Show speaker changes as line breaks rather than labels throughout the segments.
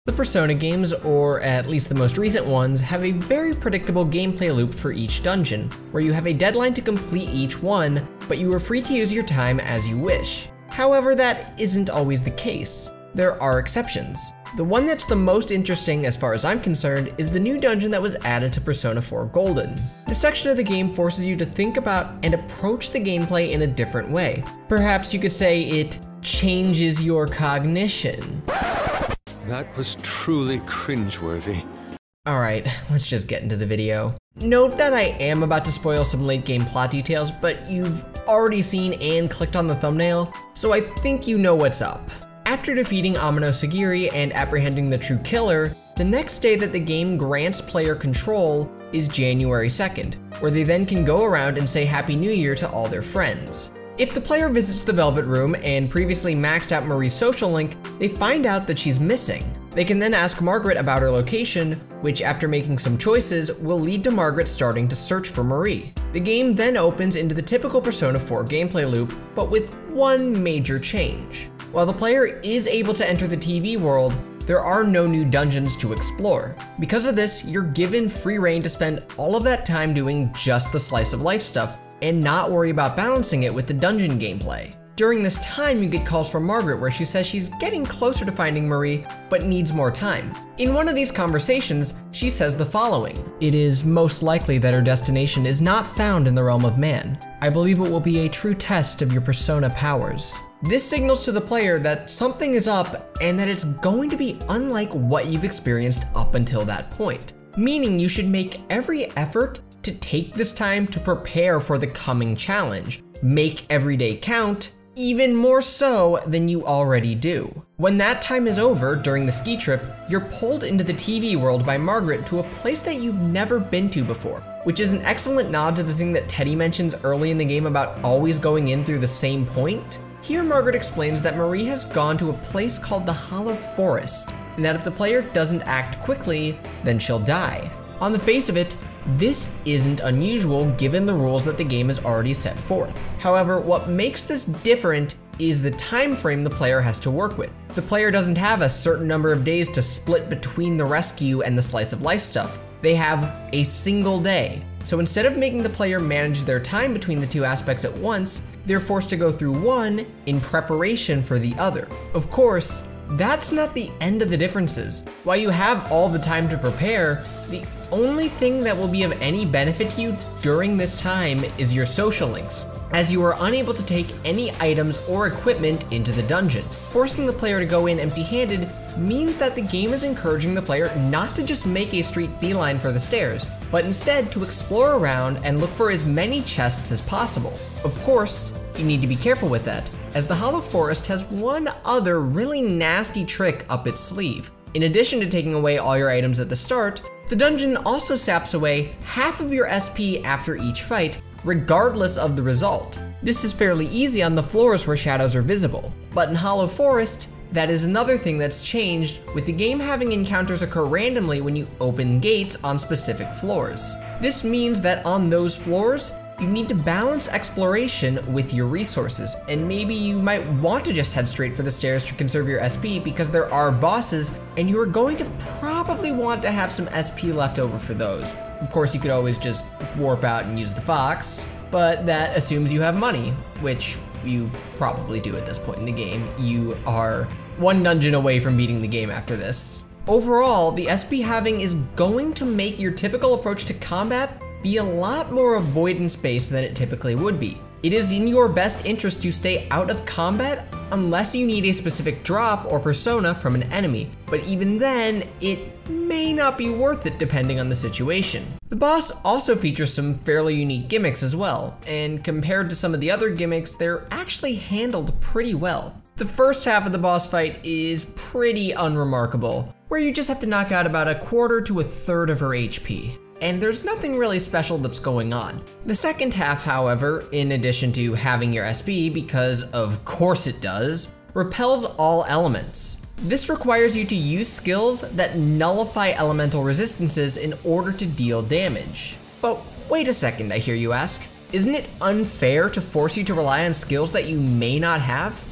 The Persona games, or at least the most recent ones, have a very predictable gameplay loop for each dungeon, where you have a deadline to complete each one, but you are free to use your time as you wish. However, that isn't always the case. There are exceptions. The one that's the most interesting as far as I'm concerned is the new dungeon that was added to Persona 4 Golden. This section of the game forces you to think about and approach the gameplay in a different way. Perhaps you could say it changes your cognition.
That was truly cringeworthy.
Alright, let's just get into the video. Note that I am about to spoil some late game plot details, but you've already seen and clicked on the thumbnail, so I think you know what's up. After defeating Amano Sagiri and apprehending the true killer, the next day that the game grants player control is January 2nd, where they then can go around and say Happy New Year to all their friends. If the player visits the Velvet Room and previously maxed out Marie's social link, they find out that she's missing. They can then ask Margaret about her location, which after making some choices will lead to Margaret starting to search for Marie. The game then opens into the typical Persona 4 gameplay loop, but with one major change. While the player is able to enter the TV world, there are no new dungeons to explore. Because of this, you're given free reign to spend all of that time doing just the slice of life stuff, and not worry about balancing it with the dungeon gameplay. During this time, you get calls from Margaret where she says she's getting closer to finding Marie, but needs more time. In one of these conversations, she says the following: "It is most likely that her destination is not found in the realm of man. I believe it will be a true test of your persona powers." This signals to the player that something is up and that it's going to be unlike what you've experienced up until that point. Meaning you should make every effort to take this time to prepare for the coming challenge. Make every day count, even more so than you already do. When that time is over during the ski trip, you're pulled into the TV world by Margaret to a place that you've never been to before, which is an excellent nod to the thing that Teddy mentions early in the game about always going in through the same point. Here Margaret explains that Marie has gone to a place called the Hollow Forest, and that if the player doesn't act quickly, then she'll die. On the face of it, this isn't unusual given the rules that the game has already set forth. However, what makes this different is the time frame the player has to work with. The player doesn't have a certain number of days to split between the rescue and the slice of life stuff. They have a single day. So instead of making the player manage their time between the two aspects at once, they're forced to go through one in preparation for the other. Of course, that's not the end of the differences. While you have all the time to prepare, the only thing that will be of any benefit to you during this time is your social links, as you are unable to take any items or equipment into the dungeon. Forcing the player to go in empty-handed means that the game is encouraging the player not to just make a straight beeline for the stairs, but instead to explore around and look for as many chests as possible. Of course, you need to be careful with that, as the Hollow Forest has one other really nasty trick up its sleeve. In addition to taking away all your items at the start, the dungeon also saps away half of your SP after each fight, regardless of the result. This is fairly easy on the floors where shadows are visible, but in Hollow Forest, that is another thing that's changed, with the game having encounters occur randomly when you open gates on specific floors. This means that on those floors, you need to balance exploration with your resources, and maybe you might want to just head straight for the stairs to conserve your SP because there are bosses, and you are going to probably want to have some SP left over for those. Of course, you could always just warp out and use the fox, but that assumes you have money, which you probably do at this point in the game. You are one dungeon away from beating the game after this. Overall, the SP having is going to make your typical approach to combat be a lot more avoidance-based than it typically would be. It is in your best interest to stay out of combat unless you need a specific drop or persona from an enemy, but even then, it may not be worth it depending on the situation. The boss also features some fairly unique gimmicks as well, and compared to some of the other gimmicks, they're actually handled pretty well. The first half of the boss fight is pretty unremarkable, where you just have to knock out about 1/4 to 1/3 of her HP. And there's nothing really special that's going on. The second half, however, in addition to having your SP, because of course it does, repels all elements. This requires you to use skills that nullify elemental resistances in order to deal damage. But wait a second, I hear you ask. Isn't it unfair to force you to rely on skills that you may not have?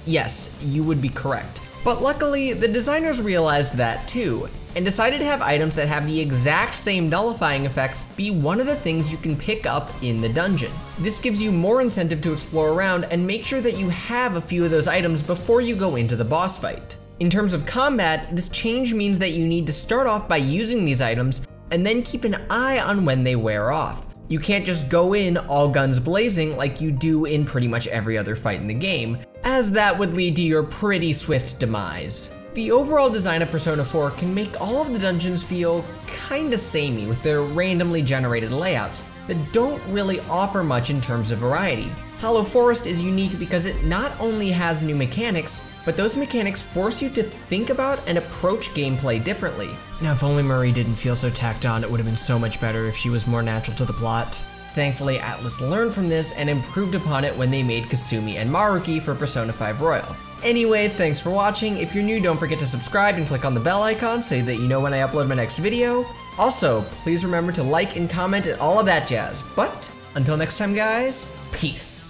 Yes, you would be correct. But luckily, the designers realized that too, and decided to have items that have the exact same nullifying effects be one of the things you can pick up in the dungeon. This gives you more incentive to explore around and make sure that you have a few of those items before you go into the boss fight. In terms of combat, this change means that you need to start off by using these items and then keep an eye on when they wear off. You can't just go in all guns blazing like you do in pretty much every other fight in the game, as that would lead to your pretty swift demise. The overall design of Persona 4 can make all of the dungeons feel kinda samey with their randomly generated layouts that don't really offer much in terms of variety. Hollow Forest is unique because it not only has new mechanics, but those mechanics force you to think about and approach gameplay differently. Now, if only Marie didn't feel so tacked on, it would have been so much better if she was more natural to the plot. Thankfully, Atlus learned from this and improved upon it when they made Kasumi and Maruki for Persona 5 Royal. Anyways, thanks for watching. If you're new, don't forget to subscribe and click on the bell icon so that you know when I upload my next video. Also, please remember to like and comment and all of that jazz. But until next time, guys, peace.